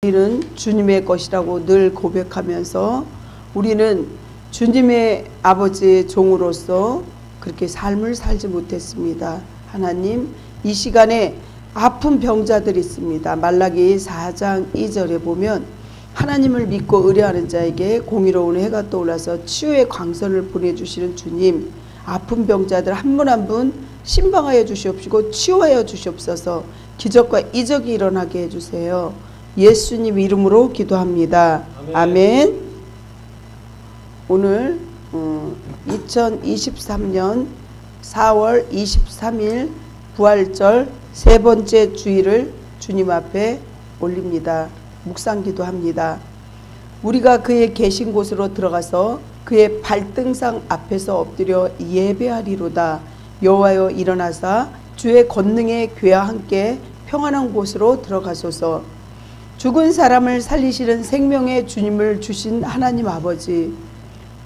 우리는 주님의 것이라고 늘 고백하면서 우리는 주님의 아버지의 종으로서 그렇게 삶을 살지 못했습니다. 하나님, 이 시간에 아픈 병자들이 있습니다. 말라기 4장 2절에 보면 하나님을 믿고 의뢰하는 자에게 공의로운 해가 떠올라서 치유의 광선을 보내주시는 주님, 아픈 병자들 한 분 한 분 신방하여 주시옵시고 치유하여 주시옵소서. 기적과 이적이 일어나게 해주세요. 예수님 이름으로 기도합니다. 아멘. 오늘 2023년 4월 23일 부활절 세 번째 주일을 주님 앞에 올립니다. 묵상 기도합니다. 우리가 그의 계신 곳으로 들어가서 그의 발등상 앞에서 엎드려 예배하리로다. 여호와여 일어나사 주의 권능의 괴와 함께 평안한 곳으로 들어가소서. 죽은 사람을 살리시는 생명의 주님을 주신 하나님 아버지,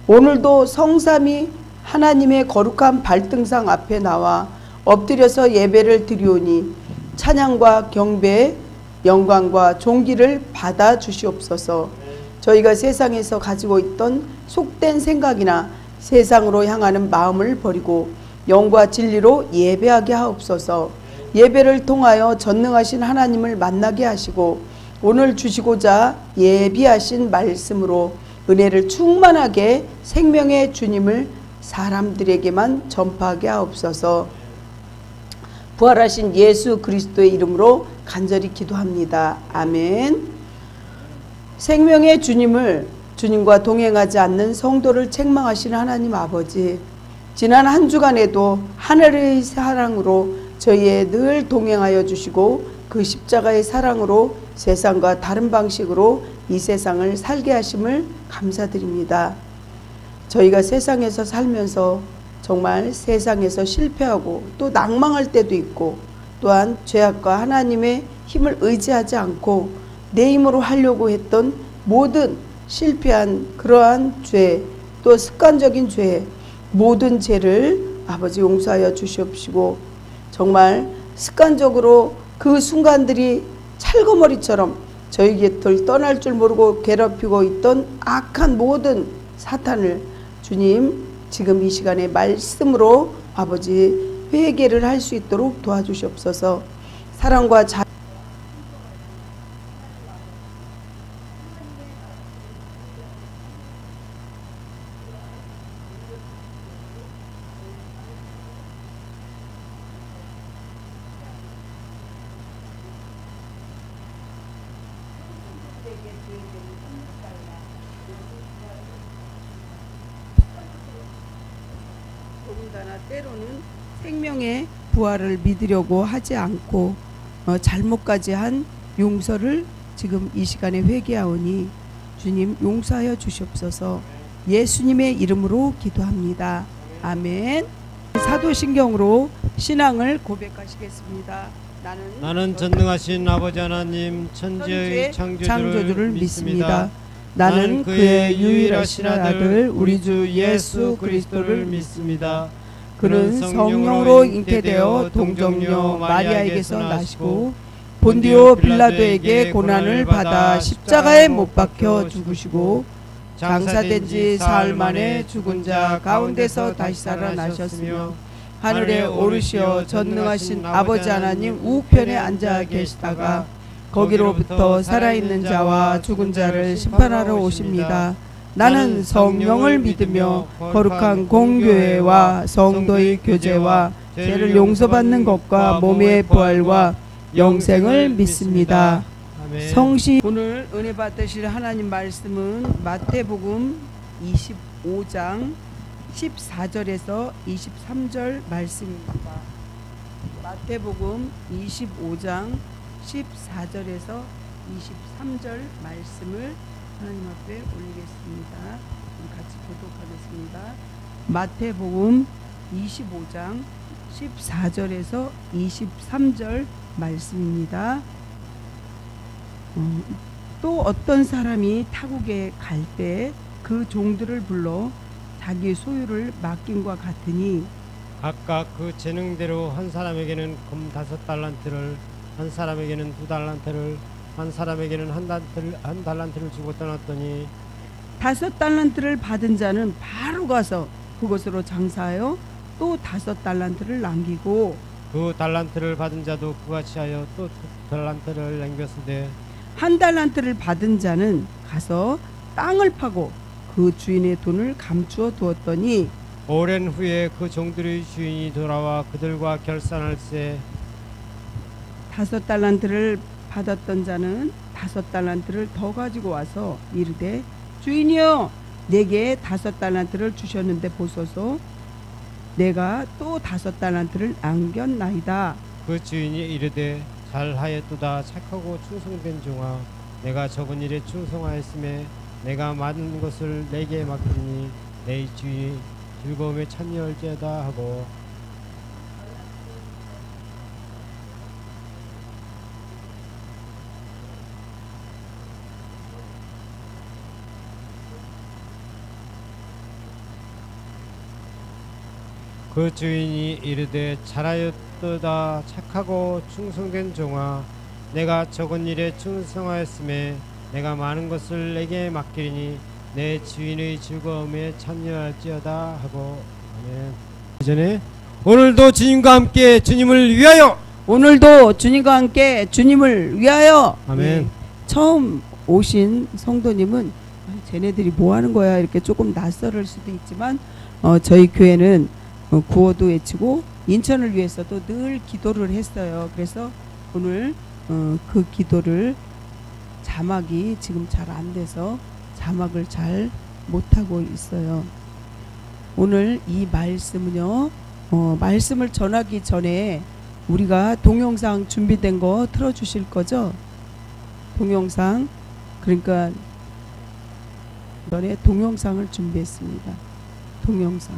오늘도 성삼위 하나님의 거룩한 발등상 앞에 나와 엎드려서 예배를 드리오니 찬양과 경배, 영광과 존귀를 받아 주시옵소서. 저희가 세상에서 가지고 있던 속된 생각이나 세상으로 향하는 마음을 버리고 영과 진리로 예배하게 하옵소서. 예배를 통하여 전능하신 하나님을 만나게 하시고 오늘 주시고자 예비하신 말씀으로 은혜를 충만하게 생명의 주님을 사람들에게만 전파하게 하옵소서. 부활하신 예수 그리스도의 이름으로 간절히 기도합니다. 아멘. 생명의 주님과 동행하지 않는 성도를 책망하시는 하나님 아버지, 지난 한 주간에도 하늘의 사랑으로 저희에 늘 동행하여 주시고 그 십자가의 사랑으로 세상과 다른 방식으로 이 세상을 살게 하심을 감사드립니다. 저희가 세상에서 살면서 정말 세상에서 실패하고 또 낭망할 때도 있고, 또한 죄악과 하나님의 힘을 의지하지 않고 내 힘으로 하려고 했던 모든 실패한 그러한 죄, 또 습관적인 죄, 모든 죄를 아버지 용서하여 주시옵시고, 정말 습관적으로 그 순간들이 찰거머리처럼 저희 곁을 떠날 줄 모르고 괴롭히고 있던 악한 모든 사탄을 주님 지금 이 시간에 말씀으로 아버지 회개를 할 수 있도록 도와주시옵소서. 사랑과 더군다나 때로는 생명의 부활을 믿으려고 하지 않고 잘못까지 한 용서를 지금 이 시간에 회개하오니 주님 용서하여 주시옵소서. 예수님의 이름으로 기도합니다. 아멘. 사도신경으로 신앙을 고백하시겠습니다. 나는 전능하신 아버지 하나님 천지의 창조주를 믿습니다. 나는 그의 유일하신 아들 우리 주 예수 그리스도를 믿습니다. 그는 성령으로 잉태되어 동정녀 마리아에게서 나시고 본디오 빌라도에게 고난을 받아 십자가에 못 박혀 죽으시고 장사된 지 사흘 만에 죽은 자 가운데서 다시 살아나셨으며 하늘에 오르시어 전능하신 아버지 하나님 우편에 앉아 계시다가 거기로부터 살아있는 자와 죽은 자를 심판하러 오십니다. 나는 성령을 믿으며 거룩한 공교회와 성도의 교제와 죄를 용서받는 것과 몸의 부활과 영생을 믿습니다. 성신. 오늘 은혜 받으실 하나님 말씀은 마태복음 25장 14절에서 23절 말씀입니다. 마태복음 25장 14절에서 23절 말씀을 하나님 앞에 올리겠습니다. 같이 교독하겠습니다. 마태복음 25장 14절에서 23절 말씀입니다. 또 어떤 사람이 타국에 갈 때 그 종들을 불러 자기 소유를 맡김과 같으니 각각 그 재능대로 한 사람에게는 금 5달란트를 한 사람에게는 2달란트를 한 사람에게는 한 달란트를 주고 떠났더니 5달란트를 받은 자는 바로 가서 그것으로 장사하여 또 5달란트를 남기고 그 달란트를 받은 자도 그같이 하여 또 달란트를 남겼으되 1달란트를 받은 자는 가서 땅을 파고 그 주인의 돈을 감추어 두었더니 오랜 후에 그 종들의 주인이 돌아와 그들과 결산할세 5달란트를 받았던 자는 5달란트를 더 가지고 와서 이르되 주인이여 내게 5달란트를 주셨는데 보소서 내가 또 5달란트를 남겼나이다. 그 주인이 이르되 잘하였도다 착하고 충성된 종아 내가 적은 일에 충성하였음에 내가 많은 것을 내게 맡기니 내 주인이 즐거움에 참여할지어다 하고 그 주인이 이르되 잘하였도다 착하고 충성된 종아 내가 적은 일에 충성하였음에 내가 많은 것을 내게 맡기리니 내 주인의 즐거움에 참여할지어다 하고 아멘. 전에 오늘도 주님과 함께 주님을 위하여 오늘도 주님과 함께 주님을 위하여 아멘. 처음 오신 성도님은 쟤네들이 뭐 하는 거야 이렇게 조금 낯설을 수도 있지만 저희 교회는 구호도 외치고 인천을 위해서도 늘 기도를 했어요. 그래서 오늘 그 기도를 자막이 지금 잘 안 돼서 자막을 잘 못하고 있어요. 오늘 이 말씀은요 말씀을 전하기 전에 우리가 동영상 준비된 거 틀어주실 거죠? 동영상 그러니까 이번에 동영상을 준비했습니다. 동영상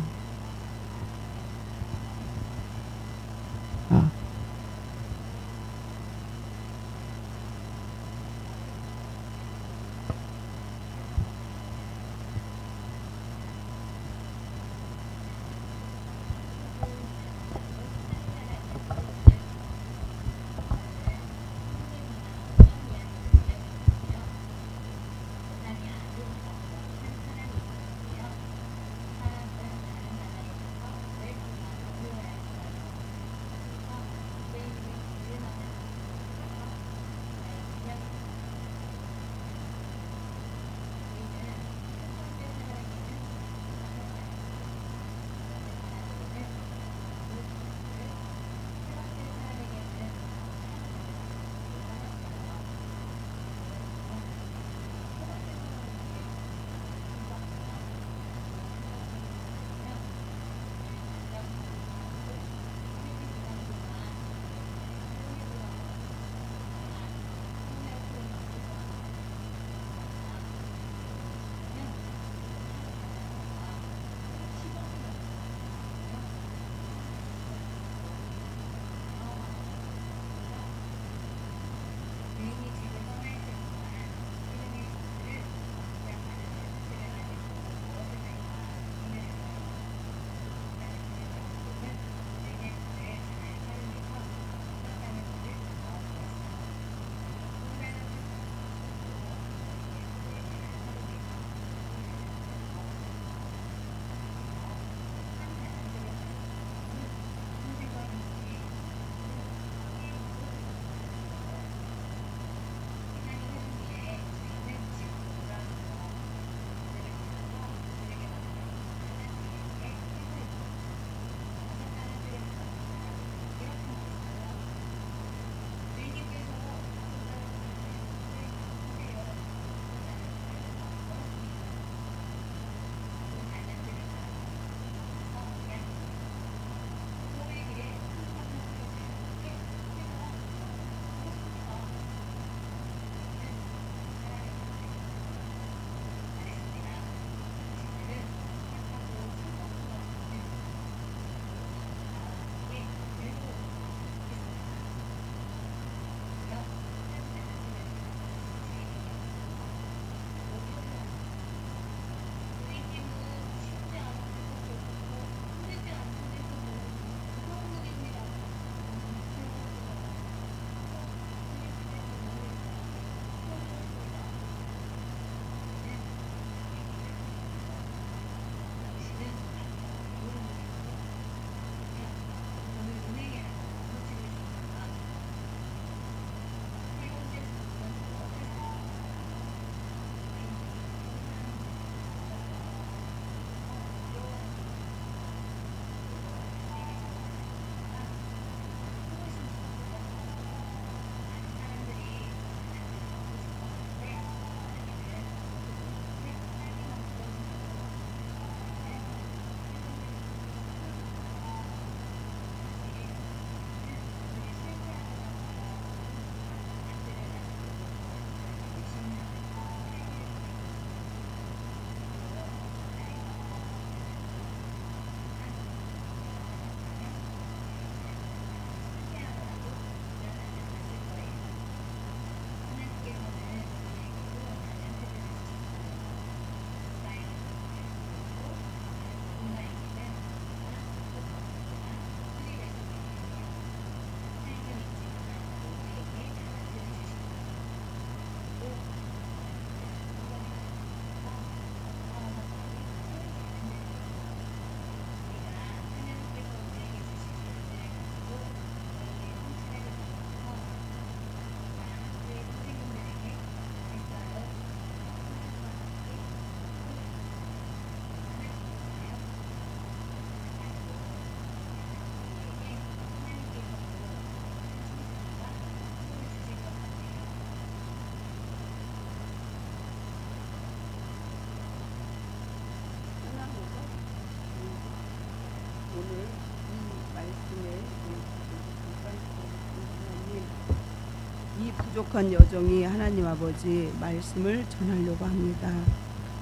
부족한 여정이 하나님 아버지 말씀을 전하려고 합니다.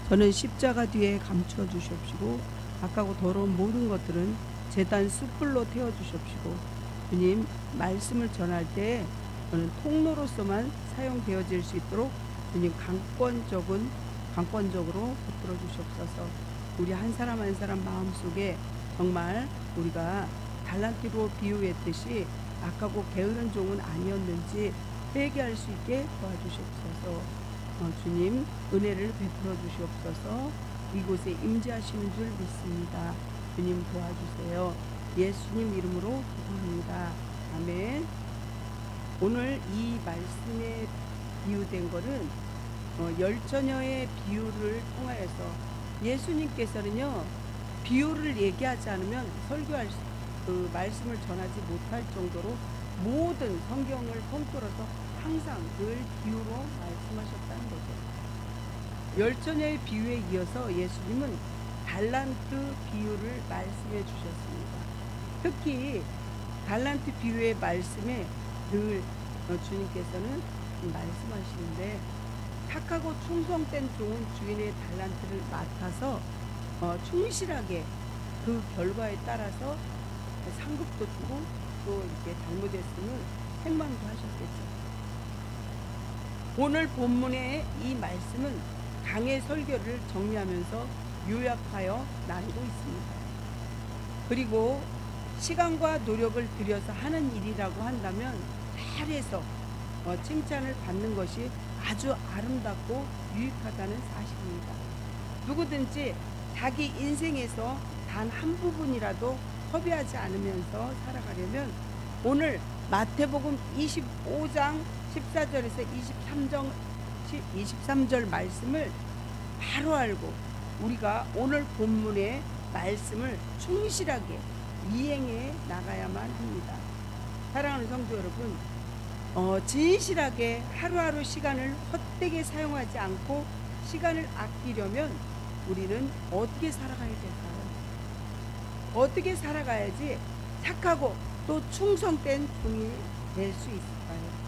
저는 십자가 뒤에 감추어 주시옵시고 악하고 더러운 모든 것들은 제단 숯불로 태워 주시옵시고 주님 말씀을 전할 때 저는 통로로서만 사용되어질 수 있도록 주님 강권적으로 붙들어 주시옵소서. 우리 한 사람 한 사람 마음속에 정말 우리가 달란트로 비유했듯이 악하고 게으른 종은 아니었는지 회개할 수 있게 도와주시옵소서. 주님 은혜를 베풀어 주시옵소서. 이곳에 임재하시는 줄 믿습니다. 주님 도와주세요. 예수님 이름으로 기도합니다. 아멘. 오늘 이 말씀에 비유된 것은 열처녀의 비유를 통하여서 예수님께서는요 비유를 얘기하지 않으면 설교할 그 말씀을 전하지 못할 정도로 모든 성경을 통틀어서 항상 늘 비유로 말씀하셨다는 거죠. 열처녀의 비유에 이어서 예수님은 달란트 비유를 말씀해 주셨습니다. 특히 달란트 비유의 말씀에 늘 주님께서는 말씀하시는데 착하고 충성된 종은 주인의 달란트를 맡아서 충실하게 그 결과에 따라서 상급도 주고 또 이렇게 잘못했으면 책망도 하셨겠죠. 오늘 본문의 이 말씀은 강의 설교를 정리하면서 요약하여 나누고 있습니다. 그리고 시간과 노력을 들여서 하는 일이라고 한다면 잘해서 칭찬을 받는 것이 아주 아름답고 유익하다는 사실입니다. 누구든지 자기 인생에서 단 한 부분이라도 허비하지 않으면서 살아가려면 오늘 마태복음 25장 14절에서 23절 말씀을 바로 알고 우리가 오늘 본문의 말씀을 충실하게 이행해 나가야만 합니다. 사랑하는 성도 여러분, 진실하게 하루하루 시간을 헛되게 사용하지 않고 시간을 아끼려면 우리는 어떻게 살아가야 될까요? 어떻게 살아가야지 착하고 또 충성된 종이 될 수 있을까요?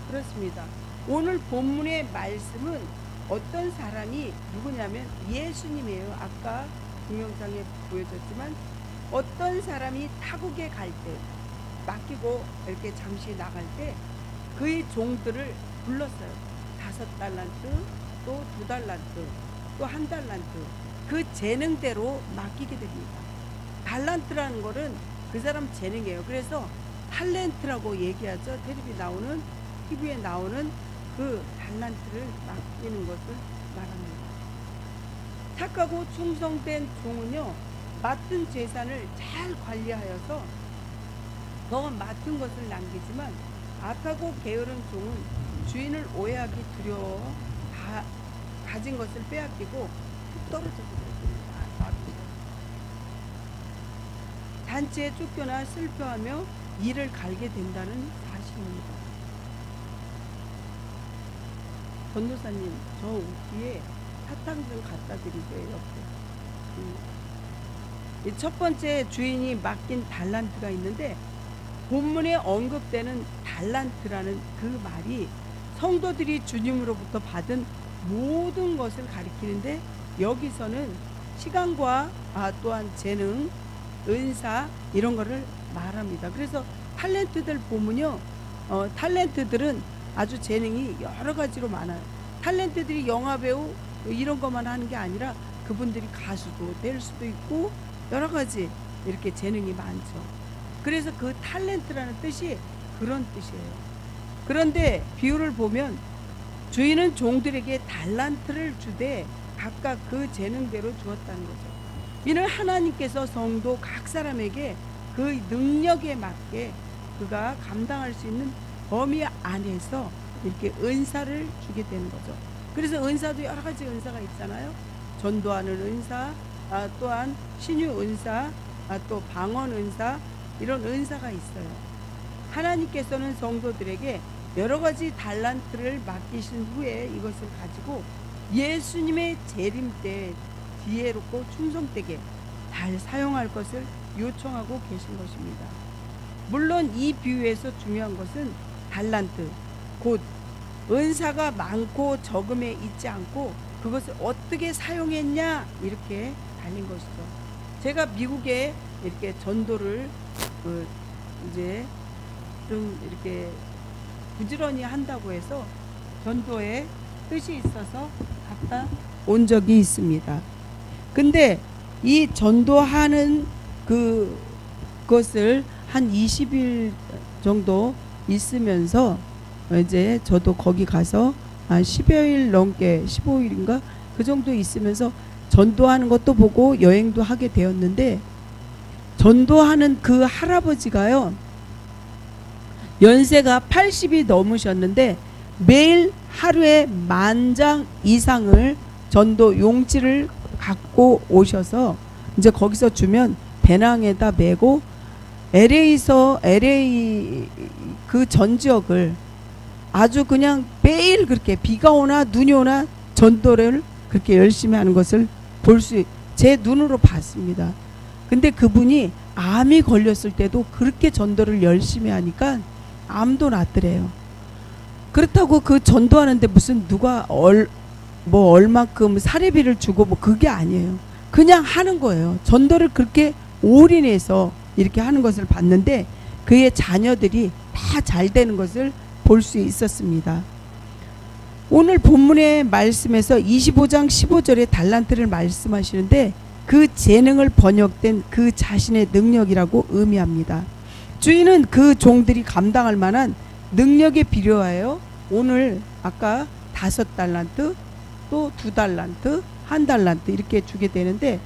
그렇습니다. 오늘 본문의 말씀은 어떤 사람이 누구냐면 예수님이에요. 아까 동영상에 보여줬지만 어떤 사람이 타국에 갈 때 맡기고 이렇게 잠시 나갈 때 그의 종들을 불렀어요. 5달란트, 또 2달란트, 또 1달란트. 그 재능대로 맡기게 됩니다. 달란트라는 거는 그 사람 재능이에요. 그래서 탤런트라고 얘기하죠. TV에 나오는 그 달란트를 맡기는 것을 말합니다. 착하고 충성된 종은요, 맡은 재산을 잘 관리하여서 더 맡은 것을 남기지만 악하고 게으른 종은 주인을 오해하기 두려워 가진 것을 빼앗기고 툭 떨어져 버립니다. 단체에 쫓겨나 슬퍼하며 이를 갈게 된다는 사실입니다. 전도사님, 저 뒤에 사탕 좀 갖다 드리세요. 옆에. 첫 번째 주인이 맡긴 달란트가 있는데 본문에 언급되는 달란트라는 그 말이 성도들이 주님으로부터 받은 모든 것을 가리키는데 여기서는 시간과 또한 재능, 은사 이런 거를 말합니다. 그래서 탤런트들 보면요, 탤런트들은 아주 재능이 여러 가지로 많아요. 탤런트들이 영화배우 이런 것만 하는 게 아니라 그분들이 가수도 될 수도 있고 여러 가지 이렇게 재능이 많죠. 그래서 그 탤런트라는 뜻이 그런 뜻이에요. 그런데 비유를 보면 주인은 종들에게 달란트를 주되 각각 그 재능대로 주었다는 거죠. 이는 하나님께서 성도 각 사람에게 그 능력에 맞게 그가 감당할 수 있는 범위 안에서 이렇게 은사를 주게 되는 거죠. 그래서 은사도 여러 가지 은사가 있잖아요. 전도하는 은사, 또한 신유 은사, 또 방언 은사, 이런 은사가 있어요. 하나님께서는 성도들에게 여러 가지 달란트를 맡기신 후에 이것을 가지고 예수님의 재림 때 지혜롭고 충성되게 잘 사용할 것을 요청하고 계신 것입니다. 물론 이 비유에서 중요한 것은 달란트, 곧 은사가 많고 적음에 있지 않고 그것을 어떻게 사용했냐 이렇게 달린 것이죠. 제가 미국에 이렇게 전도를 이제 좀 이렇게 부지런히 한다고 해서 전도에 뜻이 있어서 갔다 온 적이 있습니다. 근데 이 전도하는 그것을 한 20일 정도 있으면서 이제 저도 거기 가서 한 10여일 넘게 15일인가 그 정도 있으면서 전도하는 것도 보고 여행도 하게 되었는데, 전도하는 그 할아버지가요 연세가 80이 넘으셨는데 매일 하루에 10,000장 이상을 전도 용지를 갖고 오셔서 이제 거기서 주면 배낭에다 메고 LA 그 전 지역을 아주 그냥 매일 그렇게 비가 오나 눈이 오나 전도를 그렇게 열심히 하는 것을 제 눈으로 봤습니다. 근데 그분이 암이 걸렸을 때도 그렇게 전도를 열심히 하니까 암도 낫더래요. 그렇다고 그 전도하는데 무슨 누가 얼만큼 사례비를 주고 뭐 그게 아니에요. 그냥 하는 거예요. 전도를 그렇게 올인해서 이렇게 하는 것을 봤는데 그의 자녀들이 다 잘 되는 것을 볼 수 있었습니다. 오늘 본문의 말씀에서 25장 15절에 달란트를 말씀하시는데 그 재능을 번역된 그 자신의 능력이라고 의미합니다. 주인은 그 종들이 감당할 만한 능력이 필요하여 오늘 아까 5달란트 또 2달란트 1달란트 이렇게 주게 되는데,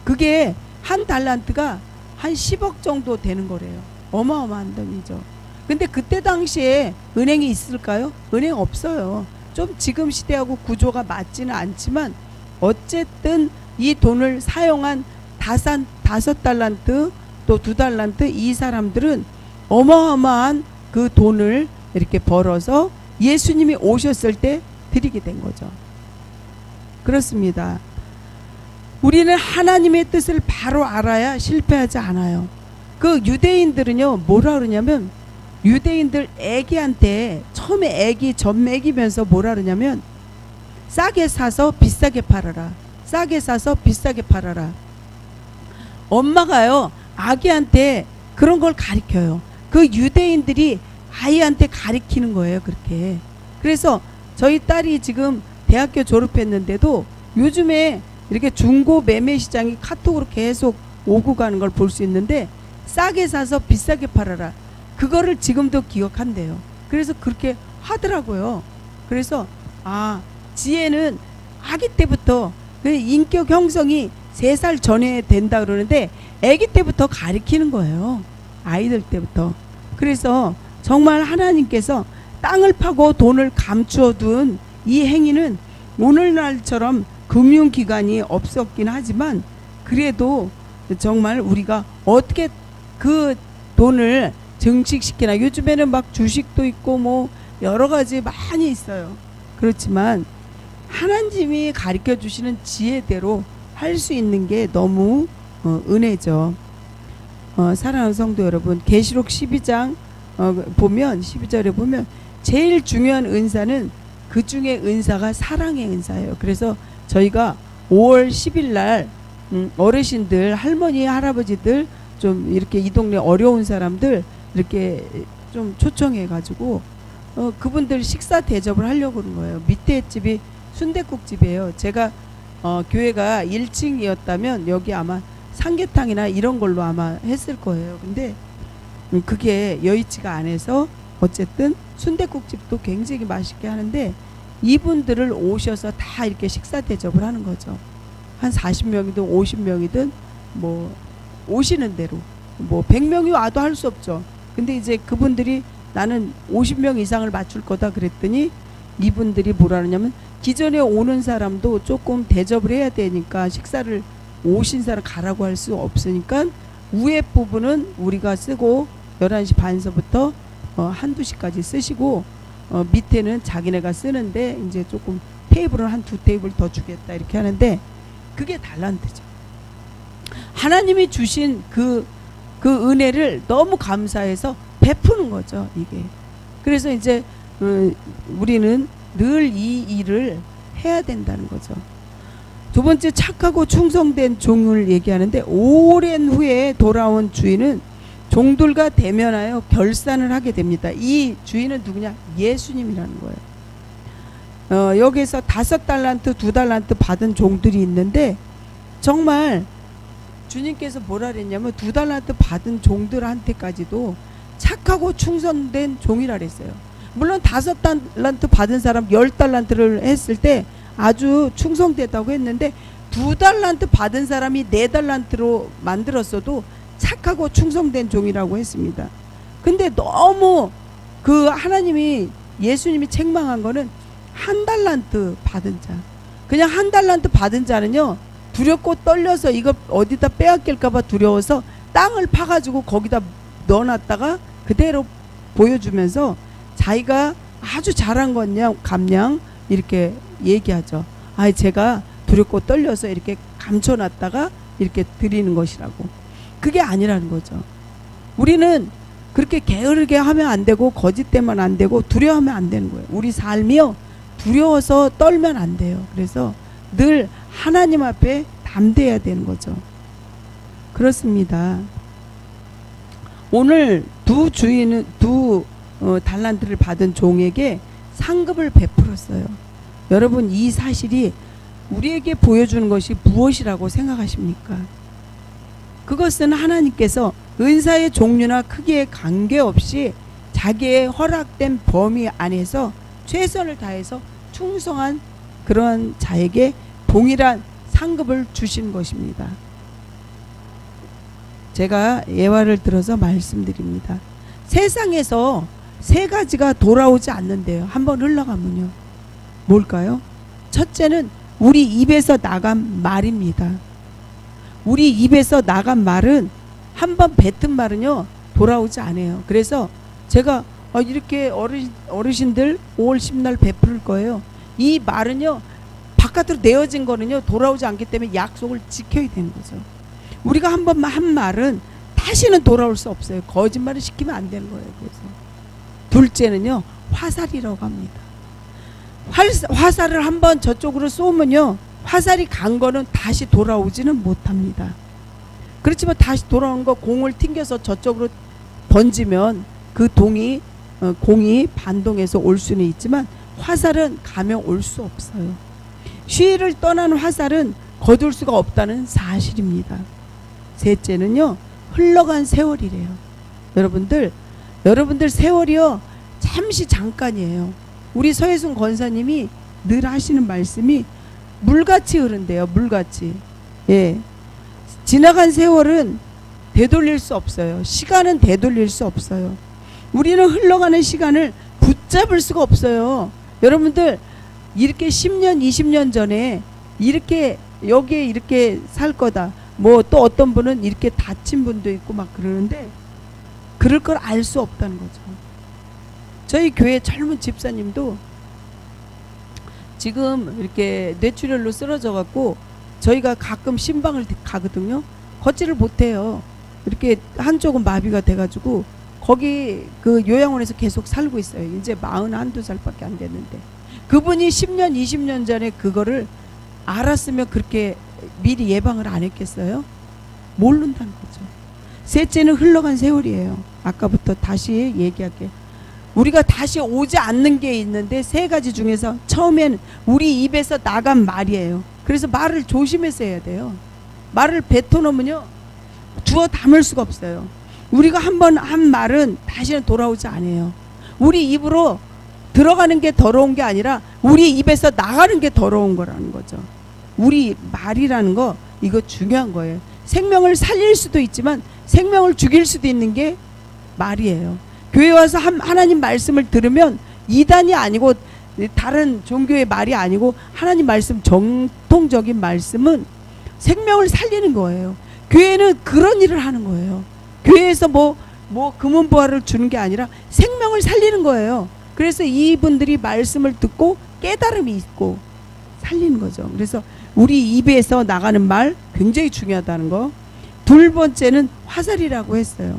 그게 1달란트가 한 10억 정도 되는 거래요. 어마어마한 돈이죠. 근데 그때 당시에 은행이 있을까요? 은행 없어요. 좀 지금 시대하고 구조가 맞지는 않지만 어쨌든 이 돈을 사용한 5달란트 또 2달란트 이 사람들은 어마어마한 그 돈을 이렇게 벌어서 예수님이 오셨을 때 드리게 된 거죠. 그렇습니다. 우리는 하나님의 뜻을 바로 알아야 실패하지 않아요. 그 유대인들은요 뭐라 그러냐면, 유대인들 애기한테 처음에 애기 젖 먹이면서 뭐라 그러냐면 싸게 사서 비싸게 팔아라. 싸게 사서 비싸게 팔아라. 엄마가요 아기한테 그런 걸 가르쳐요. 그 유대인들이 아이한테 가르치는 거예요 그렇게. 그래서 저희 딸이 지금 대학교 졸업했는데도 요즘에 이렇게 중고 매매 시장이 카톡으로 계속 오고 가는 걸 볼 수 있는데, 싸게 사서 비싸게 팔아라. 그거를 지금도 기억한대요. 그래서 그렇게 하더라고요. 그래서 지혜는 아기 때부터 그 인격 형성이 3살 전에 된다 그러는데 아기 때부터 가르치는 거예요. 아이들 때부터. 그래서 정말 하나님께서 땅을 파고 돈을 감추어 둔 이 행위는 오늘날처럼 금융기관이 없었긴 하지만 그래도 정말 우리가 어떻게 그 돈을 증식시키나. 요즘에는 막 주식도 있고 뭐 여러 가지 많이 있어요. 그렇지만 하나님이 가르쳐 주시는 지혜대로 할 수 있는 게 너무 은혜죠. 사랑하는 성도 여러분, 계시록 12장 보면 12절에 보면 제일 중요한 은사는 그 중에 은사가 사랑의 은사예요. 그래서 저희가 5월 10일 날 어르신들, 할머니, 할아버지들 좀 이렇게 이 동네 어려운 사람들 이렇게 좀 초청해 가지고 그분들 식사 대접을 하려고 그런 거예요. 밑에 집이 순댓국집이에요. 제가 교회가 1층이었다면 여기 아마 삼계탕이나 이런 걸로 아마 했을 거예요. 근데 그게 여의치가 않아서 어쨌든 순댓국집도 굉장히 맛있게 하는데 이분들을 오셔서 다 이렇게 식사 대접을 하는 거죠. 한 40명이든 50명이든 뭐 오시는 대로 뭐 100명이 와도 할 수 없죠. 근데 이제 그분들이 나는 50명 이상을 맞출 거다 그랬더니 이분들이 뭐라 그러냐면 기존에 오는 사람도 조금 대접을 해야 되니까 식사를 오신 사람 가라고 할 수 없으니까 위에 부분은 우리가 쓰고 11시 반서부터 한두 시까지 쓰시고 밑에는 자기네가 쓰는데 이제 조금 테이블은 한 2테이블 더 주겠다 이렇게 하는데 그게 달란트죠. 하나님이 주신 그 은혜를 너무 감사해서 베푸는 거죠 이게. 그래서 이제 우리는 늘 이 일을 해야 된다는 거죠. 두 번째, 착하고 충성된 종을 얘기하는데, 오랜 후에 돌아온 주인은 종들과 대면하여 결산을 하게 됩니다. 이 주인은 누구냐? 예수님이라는 거예요. 여기서 5달란트, 2달란트 받은 종들이 있는데, 정말 주님께서 뭐라 그랬냐면 2달란트 받은 종들한테까지도 착하고 충성된 종이라 그랬어요. 물론 5달란트 받은 사람 10달란트를 했을 때 아주 충성됐다고 했는데, 2달란트 받은 사람이 4달란트로 만들었어도 착하고 충성된 종이라고 했습니다. 근데 너무 그 하나님이, 예수님이 책망한 거는 1달란트 받은 자, 그냥 1달란트 받은 자는요, 두렵고 떨려서 이거 어디다 빼앗길까봐 두려워서 땅을 파가지고 거기다 넣어놨다가 그대로 보여주면서 자기가 아주 잘한 거냐 감량 이렇게 얘기하죠. 아, 제가 두렵고 떨려서 이렇게 감춰놨다가 이렇게 드리는 것이라고. 그게 아니라는 거죠. 우리는 그렇게 게으르게 하면 안 되고, 거짓되면 안 되고, 두려워하면 안 되는 거예요. 우리 삶이요, 두려워서 떨면 안 돼요. 그래서 늘 하나님 앞에 담대해야 되는 거죠. 그렇습니다. 오늘 두 주인은 달란트를 받은 종에게 상급을 베풀었어요. 여러분, 이 사실이 우리에게 보여주는 것이 무엇이라고 생각하십니까? 그것은 하나님께서 은사의 종류나 크기에 관계없이 자기의 허락된 범위 안에서 최선을 다해서 충성한 그런 자에게 동일한 상급을 주신 것입니다. 제가 예화를 들어서 말씀드립니다. 세상에서 3가지가 돌아오지 않는데요. 한번 흘러가면요. 뭘까요? 첫째는 우리 입에서 나간 말입니다. 우리 입에서 나간 말은, 한번 뱉은 말은요, 돌아오지 않아요. 그래서 제가 이렇게 어르신들 5월 10날 베풀 거예요. 이 말은요, 바깥으로 내어진 거는요, 돌아오지 않기 때문에 약속을 지켜야 되는 거죠. 우리가 한 번 한 말은 다시는 돌아올 수 없어요. 거짓말을 시키면 안 되는 거예요. 그래서 둘째는요, 화살이라고 합니다. 화살을 한번 저쪽으로 쏘면요, 화살이 간 거는 다시 돌아오지는 못합니다. 그렇지만 다시 돌아오는 거, 공을 튕겨서 저쪽으로 던지면 그 공이 반동해서 올 수는 있지만 화살은 가면 올 수 없어요. 시위를 떠난 화살은 거둘 수가 없다는 사실입니다. 셋째는요, 흘러간 세월이래요. 여러분들 세월이요, 잠시 잠깐이에요. 우리 서혜순 권사님이 늘 하시는 말씀이 물같이 흐른대요. 물같이. 예. 지나간 세월은 되돌릴 수 없어요. 시간은 되돌릴 수 없어요. 우리는 흘러가는 시간을 붙잡을 수가 없어요. 여러분들, 이렇게 10년, 20년 전에 이렇게 여기에 이렇게 살 거다. 뭐 또 어떤 분은 이렇게 다친 분도 있고 막 그러는데, 그럴 걸 알 수 없다는 거죠. 저희 교회 젊은 집사님도 지금 이렇게 뇌출혈로 쓰러져 갖고 저희가 가끔 신방을 가거든요. 걷지를 못해요. 이렇게 한쪽은 마비가 돼가지고 거기 그 요양원에서 계속 살고 있어요. 이제 41~2살밖에 안 됐는데, 그분이 10년 20년 전에 그거를 알았으면 그렇게 미리 예방을 안 했겠어요? 모른다는 거죠. 셋째는 흘러간 세월이에요. 아까부터 다시 얘기할게요. 우리가 다시 오지 않는 게 있는데, 3가지 중에서 처음엔 우리 입에서 나간 말이에요. 그래서 말을 조심해서 해야 돼요. 말을 뱉어놓으면요, 주워 담을 수가 없어요. 우리가 한번 한 말은 다시는 돌아오지 않아요. 우리 입으로 들어가는 게 더러운 게 아니라 우리 입에서 나가는 게 더러운 거라는 거죠. 우리 말이라는 거, 이거 중요한 거예요. 생명을 살릴 수도 있지만 생명을 죽일 수도 있는 게 말이에요. 교회 와서 하나님 말씀을 들으면 이단이 아니고 다른 종교의 말이 아니고 하나님 말씀, 정통적인 말씀은 생명을 살리는 거예요. 교회는 그런 일을 하는 거예요. 교회에서 뭐 금은보화를 주는 게 아니라 생명을 살리는 거예요. 그래서 이분들이 말씀을 듣고 깨달음이 있고 살리는 거죠. 그래서 우리 입에서 나가는 말 굉장히 중요하다는 거. 2번째는 화살이라고 했어요.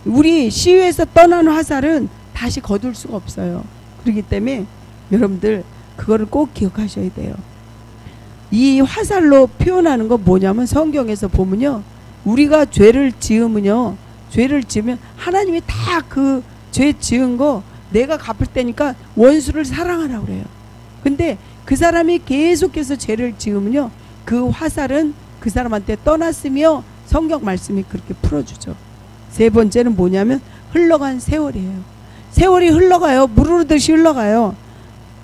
우리 시위에서 떠난 화살은 다시 거둘 수가 없어요. 그렇기 때문에 여러분들 그거를 꼭 기억하셔야 돼요. 이 화살로 표현하는 건 뭐냐면 성경에서 보면요, 우리가 죄를 지으면 하나님이 다 그 죄 지은 거 내가 갚을 때니까 원수를 사랑하라고 그래요. 근데 그 사람이 계속해서 죄를 지으면요, 그 화살은 그 사람한테 떠났으며 성경 말씀이 그렇게 풀어주죠. 세 번째는 뭐냐면 흘러간 세월이에요. 세월이 흘러가요. 물 흐르듯이 흘러가요.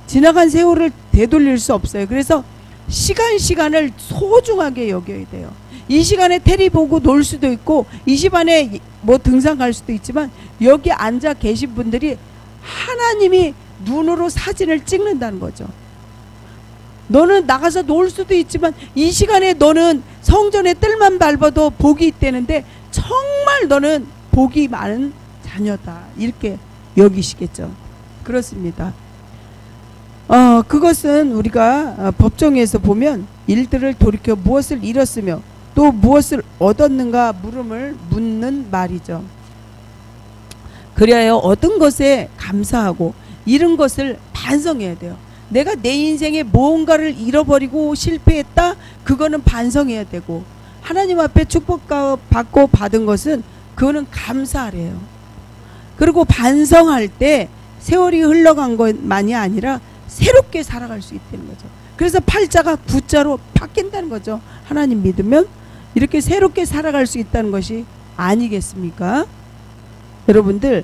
지나간 세월을 되돌릴 수 없어요. 그래서 시간을 소중하게 여겨야 돼요. 이 시간에 테레비 보고 놀 수도 있고 이 시간에 뭐 등산 갈 수도 있지만 여기 앉아 계신 분들이 하나님이 눈으로 사진을 찍는다는 거죠. 너는 나가서 놀 수도 있지만 이 시간에 너는 성전의 뜰만 밟아도 복이 있다는데 정말 너는 복이 많은 자녀다, 이렇게 여기시겠죠. 그렇습니다. 그것은 우리가 법정에서 보면 일들을 돌이켜 무엇을 잃었으며 또 무엇을 얻었는가 물음을 묻는 말이죠. 그래야 얻은 것에 감사하고 잃은 것을 반성해야 돼요. 내가 내 인생에 무언가를 잃어버리고 실패했다, 그거는 반성해야 되고, 하나님 앞에 축복받고 받은 것은 그거는 감사하래요. 그리고 반성할 때 세월이 흘러간 것만이 아니라 새롭게 살아갈 수 있다는 거죠. 그래서 팔자가 구자로 바뀐다는 거죠. 하나님 믿으면 이렇게 새롭게 살아갈 수 있다는 것이 아니겠습니까? 여러분들,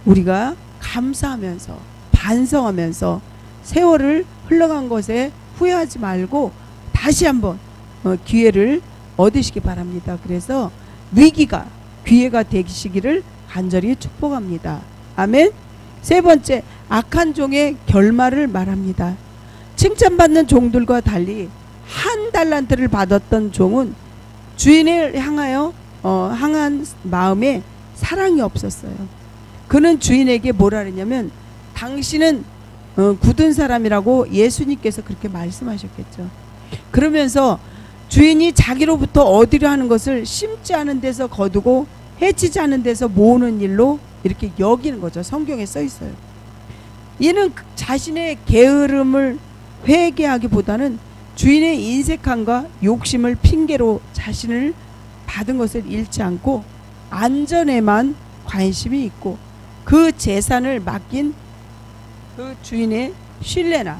우리가 감사하면서 반성하면서 세월을 흘러간 것에 후회하지 말고 다시 한번 기회를 얻으시기 바랍니다. 그래서 위기가 기회가 되시기를 간절히 축복합니다. 아멘. 세 번째, 악한 종의 결말을 말합니다. 칭찬받는 종들과 달리 한 달란트를 받았던 종은 주인을 향한 마음에 사랑이 없었어요. 그는 주인에게 뭐라 그랬냐면 당신은 굳은 사람이라고 예수님께서 그렇게 말씀하셨겠죠. 그러면서 주인이 자기로부터 얻으려 하는 것을 심지 않은 데서 거두고 해치지 않은 데서 모으는 일로 이렇게 여기는 거죠. 성경에 써 있어요. 이는 자신의 게으름을 회개하기보다는 주인의 인색함과 욕심을 핑계로 자신을 받은 것을 잃지 않고 안전에만 관심이 있고 그 재산을 맡긴 그 주인의 신뢰나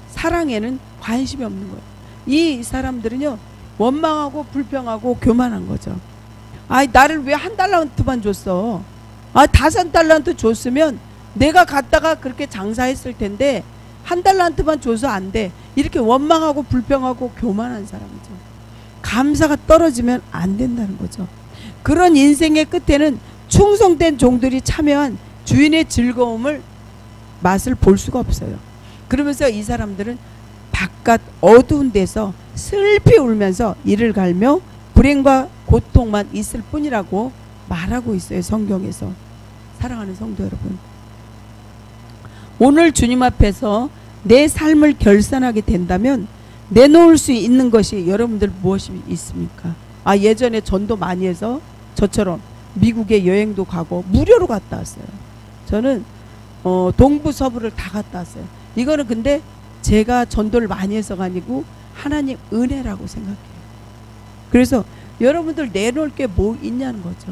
사랑에는 관심이 없는 거예요. 이 사람들은요, 원망하고 불평하고 교만한 거죠. 나를 왜 한 달란트만 줬어? 5달란트 줬으면 내가 갔다가 그렇게 장사했을 텐데 한 달란트만 줘서 안 돼. 이렇게 원망하고 불평하고 교만한 사람이죠. 감사가 떨어지면 안 된다는 거죠. 그런 인생의 끝에는 충성된 종들이 참여한 주인의 즐거움을 맛을 볼 수가 없어요. 그러면서 이 사람들은 바깥 어두운 데서 슬피 울면서 이를 갈며 불행과 고통만 있을 뿐이라고 말하고 있어요. 성경에서. 사랑하는 성도 여러분, 오늘 주님 앞에서 내 삶을 결산하게 된다면 내놓을 수 있는 것이 여러분들 무엇이 있습니까? 예전에 전도 많이 해서 저처럼 미국에 여행도 가고 무료로 갔다 왔어요. 저는 동부 서부를 다 갔다 왔어요. 이거는 근데 제가 전도를 많이 해서가 아니고 하나님 은혜라고 생각해요. 그래서 여러분들 내놓을 게 뭐 있냐는 거죠.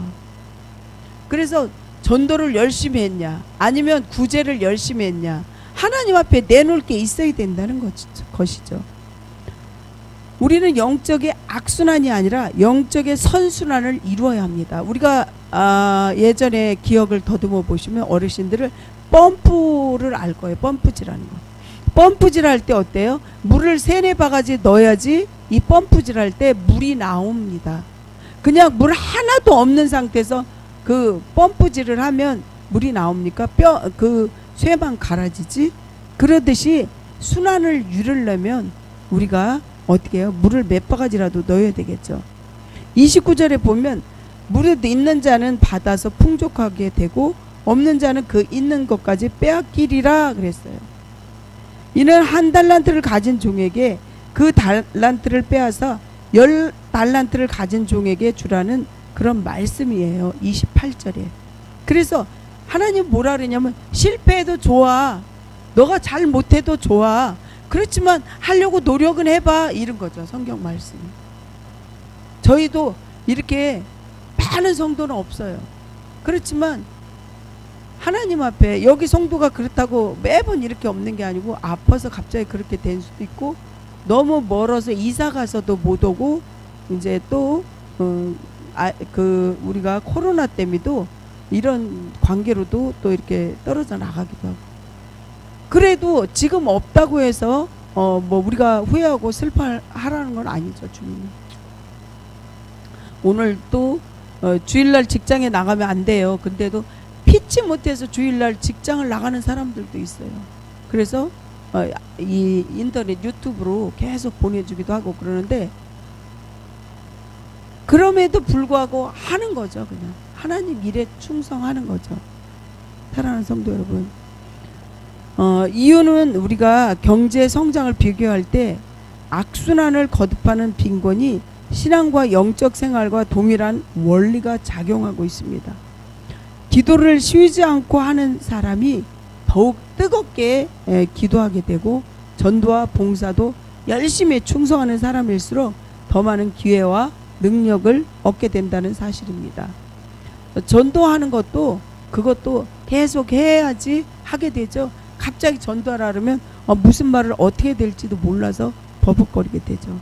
그래서 전도를 열심히 했냐 아니면 구제를 열심히 했냐, 하나님 앞에 내놓을 게 있어야 된다는 것이죠. 우리는 영적의 악순환이 아니라 영적의 선순환을 이루어야 합니다. 우리가 예전에 기억을 더듬어 보시면 어르신들을 펌프를 알 거예요. 펌프질하는 거. 펌프질 할 때 어때요? 물을 3-4바가지 넣어야지 이 펌프질 할 때 물이 나옵니다. 그냥 물 하나도 없는 상태에서 그 펌프질을 하면 물이 나옵니까? 그 쇠만 갈아지지? 그러듯이 순환을 이루려면 우리가 어떻게 해요? 물을 몇 바가지라도 넣어야 되겠죠. 29절에 보면 물에 있는 자는 받아서 풍족하게 되고 없는 자는 그 있는 것까지 빼앗기리라 그랬어요. 이는 한 달란트를 가진 종에게 그 달란트를 빼앗아 10달란트를 가진 종에게 주라는 그런 말씀이에요. 28절에. 그래서 하나님 뭐라 그러냐면 실패해도 좋아. 너가 잘 못해도 좋아. 그렇지만 하려고 노력은 해봐. 이런 거죠. 성경 말씀이. 저희도 이렇게 많은 성도는 없어요. 그렇지만 하나님 앞에 여기 성도가 그렇다고 매번 이렇게 없는 게 아니고 아파서 갑자기 그렇게 된 수도 있고 너무 멀어서 이사 가서도 못 오고 이제 또 우리가 코로나 때문에도 이런 관계로도 또 이렇게 떨어져 나가기도 하고 그래도 지금 없다고 해서 뭐 우리가 후회하고 슬퍼하라는 건 아니죠. 주님이 오늘 또 주일날 직장에 나가면 안 돼요. 근데도 피치 못해서 주일날 직장을 나가는 사람들도 있어요. 그래서 이 인터넷 유튜브로 계속 보내주기도 하고 그러는데 그럼에도 불구하고 하는 거죠. 그냥 하나님 일에 충성하는 거죠. 사랑하는 성도 여러분, 이유는 우리가 경제 성장을 비교할 때 악순환을 거듭하는 빈곤이 신앙과 영적 생활과 동일한 원리가 작용하고 있습니다. 기도를 쉬지 않고 하는 사람이 더욱 뜨겁게 기도하게 되고 전도와 봉사도 열심히 충성하는 사람일수록 더 많은 기회와 능력을 얻게 된다는 사실입니다. 전도하는 것도 그것도 계속 해야지 하게 되죠. 갑자기 전도하라 그러면 무슨 말을 어떻게 될지도 몰라서 버벅거리게 되죠.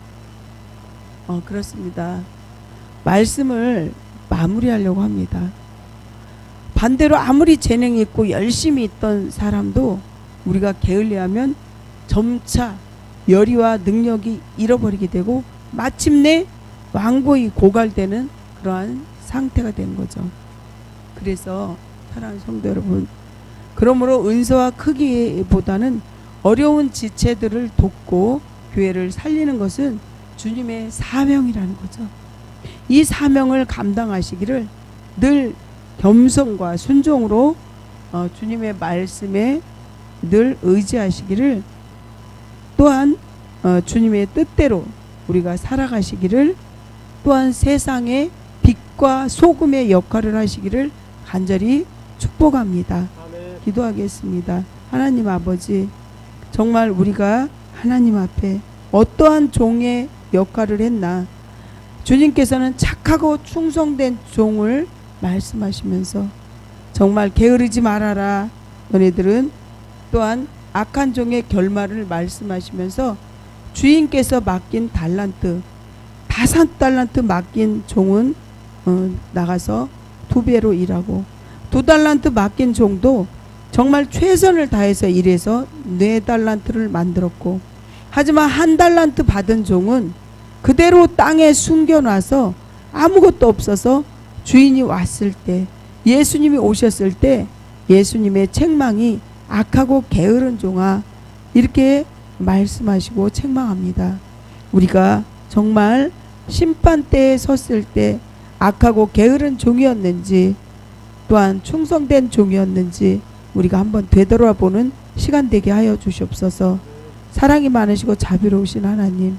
그렇습니다. 말씀을 마무리하려고 합니다. 반대로 아무리 재능이 있고 열심히 있던 사람도 우리가 게을리하면 점차 열의와 능력이 잃어버리게 되고 마침내 완고히 고갈되는 그러한 상태가 되는 거죠. 그래서 사랑하는 성도 여러분, 그러므로 은사와 크기보다는 어려운 지체들을 돕고 교회를 살리는 것은 주님의 사명이라는 거죠. 이 사명을 감당하시기를 늘 겸손과 순종으로 주님의 말씀에 늘 의지하시기를 또한 주님의 뜻대로 우리가 살아가시기를 또한 세상의 빛과 소금의 역할을 하시기를 간절히 축복합니다. 아멘. 기도하겠습니다. 하나님 아버지, 정말 우리가 하나님 앞에 어떠한 종의 역할을 했나 주님께서는 착하고 충성된 종을 말씀하시면서 정말 게으르지 말아라. 너네들은 또한 악한 종의 결말을 말씀하시면서 주인께서 맡긴 달란트 5달란트 맡긴 종은 나가서 2배로 일하고 2달란트 맡긴 종도 정말 최선을 다해서 일해서 4달란트를 만들었고 하지만 1달란트 받은 종은 그대로 땅에 숨겨놔서 아무것도 없어서 주인이 왔을 때 예수님이 오셨을 때 예수님의 책망이 악하고 게으른 종아 이렇게 말씀하시고 책망합니다. 우리가 정말 심판대에 섰을 때 악하고 게으른 종이었는지 또한 충성된 종이었는지 우리가 한번 되돌아보는 시간 되게 하여 주시옵소서. 사랑이 많으시고 자비로우신 하나님,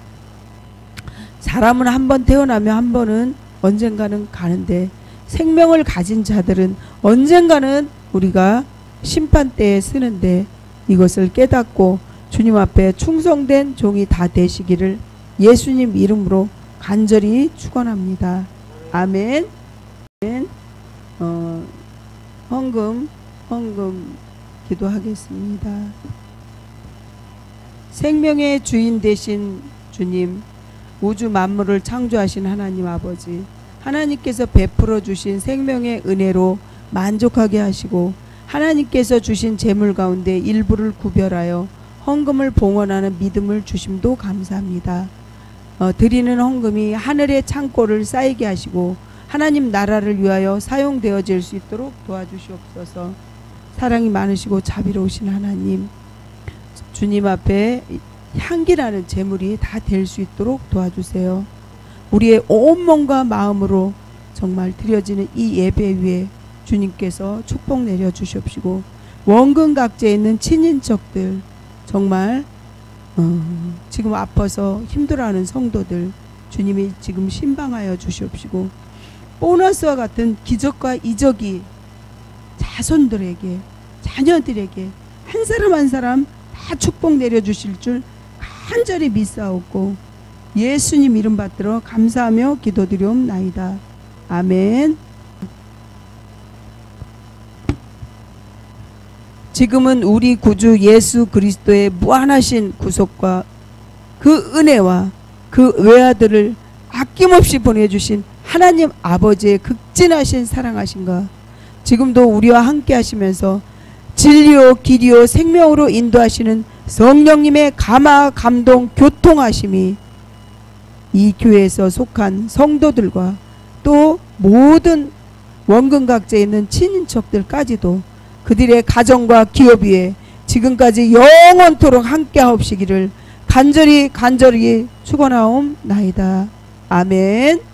사람은 한 번 태어나면 한 번은 언젠가는 가는데 생명을 가진 자들은 언젠가는 우리가 심판대에 쓰는데 이것을 깨닫고 주님 앞에 충성된 종이 다 되시기를 예수님 이름으로 간절히 축원합니다. 아멘. 헌금 기도하겠습니다. 생명의 주인 되신 주님, 우주 만물을 창조하신 하나님 아버지, 하나님께서 베풀어 주신 생명의 은혜로 만족하게 하시고 하나님께서 주신 재물 가운데 일부를 구별하여 헌금을 봉헌하는 믿음을 주심도 감사합니다. 드리는 헌금이 하늘의 창고를 쌓이게 하시고 하나님 나라를 위하여 사용되어질 수 있도록 도와주시옵소서. 사랑이 많으시고 자비로우신 하나님, 주님 앞에 향기나는 재물이 다 될 수 있도록 도와주세요. 우리의 온 몸과 마음으로 정말 드려지는 이 예배 위에 주님께서 축복 내려 주시옵시고 원근 각지에 있는 친인척들 정말 지금 아파서 힘들어하는 성도들 주님이 지금 신방하여 주시옵시고 보너스와 같은 기적과 이적이 자손들에게, 자녀들에게 한 사람 한 사람 다 축복 내려주실 줄 간절히 믿사옵고 예수님 이름 받들어 감사하며 기도드리옵나이다. 아멘. 지금은 우리 구주 예수 그리스도의 무한하신 구속과 그 은혜와 그 외아들을 아낌없이 보내주신 하나님 아버지의 극진하신 사랑하심과 지금도 우리와 함께 하시면서 진리요 길이요 생명으로 인도하시는 성령님의 감화 감동 교통하심이 이 교회에서 속한 성도들과 또 모든 원근각지에 있는 친인척들까지도 그들의 가정과 기업 위에 지금까지 영원토록 함께 하옵시기를 간절히 축원하옵나이다. 아멘.